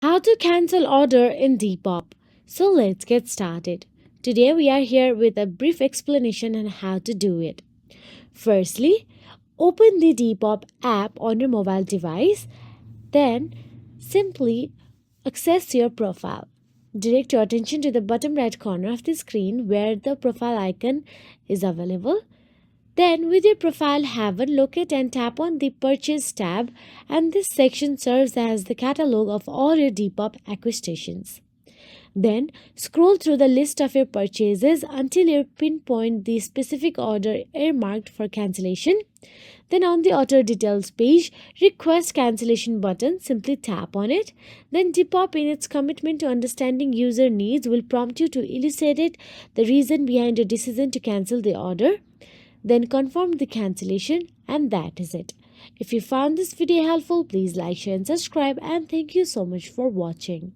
How to cancel order in Depop. So let's get started. Today we are here with a brief explanation on how to do it. Firstly, open the Depop app on your mobile device, then simply access your profile. Direct your attention to the bottom right corner of the screen where the profile icon is available. Then, with your profile haven, locate and tap on the Purchase tab, and this section serves as the catalog of all your Depop acquisitions. Then, scroll through the list of your purchases until you pinpoint the specific order earmarked for cancellation. Then, on the Order Details page, Request Cancellation button, simply tap on it. Then, Depop, in its commitment to understanding user needs, will prompt you to elucidate the reason behind your decision to cancel the order. Then confirm the cancellation, and that is it. If you found this video helpful, please like, share and subscribe, and thank you so much for watching.